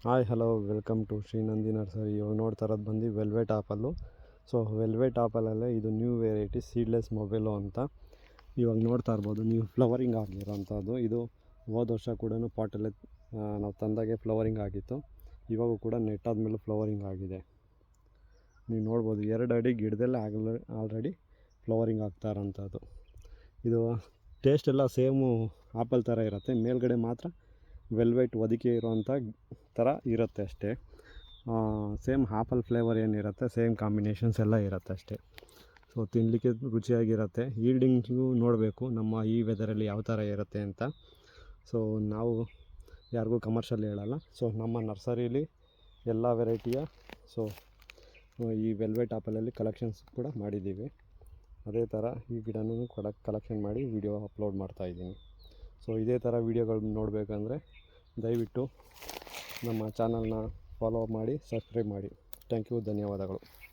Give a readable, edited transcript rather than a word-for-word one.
Hi hello welcome to Shrinandi nursery. ಇವಾಗ ನೋಡ್ತಾ ಇರೋದು ಬಂದು ವೆಲ್ವೆಟ್ ಆಪಲ್ಲು. ಸೊ ವೆಲ್ವೆಟ್ ಆಪಲಲ್ಲೇ ಇದು ನ್ಯೂ ವೆರೈಟಿ ಸೀಡ್ಲೆಸ್ ಮೊಬೈಲು ಅಂತ. ಇವಾಗ ನೋಡ್ತಾ ಇರ್ಬೋದು ನೀವು, ಫ್ಲವರಿಂಗ್ ಆಗಿರೋಂಥದ್ದು. ಇದು ಹೋದ ವರ್ಷ ಕೂಡ ಪಾಟಲ್ಲೇ ನಾವು ತಂದಾಗೆ ಫ್ಲವರಿಂಗ್ ಆಗಿತ್ತು. ಇವಾಗೂ ಕೂಡ ನೆಟ್ಟಾದ್ಮೇಲೆ ಫ್ಲವರಿಂಗ್ ಆಗಿದೆ. ನೀವು ನೋಡ್ಬೋದು 2 ಅಡಿ ಗಿಡದಲ್ಲೇ ಆಲ್ರೆಡಿ ಫ್ಲವರಿಂಗ್ ಆಗ್ತಾ ಇರೋಂಥದ್ದು. ಇದು ಟೇಸ್ಟ್ ಎಲ್ಲ ಸೇಮು ಆಪಲ್ ಥರ ಇರುತ್ತೆ, ಮೇಲ್ಗಡೆ ಮಾತ್ರ ವೆಲ್ವೆಟ್ ಹೊದಿಕೆ ಇರೋವಂಥ ಥರ ಇರುತ್ತೆ ಅಷ್ಟೇ. ಸೇಮ್ ಆಪಲ್ ಫ್ಲೇವರ್ ಏನಿರುತ್ತೆ ಸೇಮ್ ಕಾಂಬಿನೇಷನ್ಸ್ ಎಲ್ಲ ಇರುತ್ತೆ ಅಷ್ಟೇ. ಸೊ ತಿನ್ನಲಿಕ್ಕೆ ರುಚಿಯಾಗಿರುತ್ತೆ. ಈಲ್ಡಿಂಗ್ಸು ನೋಡಬೇಕು ನಮ್ಮ ಈ ವೆದರಲ್ಲಿ ಯಾವ ಥರ ಇರುತ್ತೆ ಅಂತ. ಸೊ ನಾವು ಯಾರಿಗೂ ಕಮರ್ಷಿಯಲ್ ಹೇಳಲ್ಲ. ಸೊ ನಮ್ಮ ನರ್ಸರೀಲಿ ಎಲ್ಲ ವೆರೈಟಿಯ ಈ ವೆಲ್ವೆಟ್ ಆಪಲಲ್ಲಿ ಕಲೆಕ್ಷನ್ಸ್ ಕೂಡ ಮಾಡಿದ್ದೀವಿ. ಅದೇ ಥರ ಈ ಗಿಡನೂ ಕಲೆಕ್ಷನ್ ಮಾಡಿ ವಿಡಿಯೋ ಅಪ್ಲೋಡ್ ಮಾಡ್ತಾಯಿದ್ದೀನಿ. ಸೊ ಇದೇ ಥರ ವೀಡಿಯೋಗಳು ನೋಡಬೇಕಂದ್ರೆ ದಯವಿಟ್ಟು ನಮ್ಮ ಚಾನಲ್ನ ಫಾಲೋ ಮಾಡಿ, ಸಬ್ಸ್ಕ್ರೈಬ್ ಮಾಡಿ. ಥ್ಯಾಂಕ್ ಯು, ಧನ್ಯವಾದಗಳು.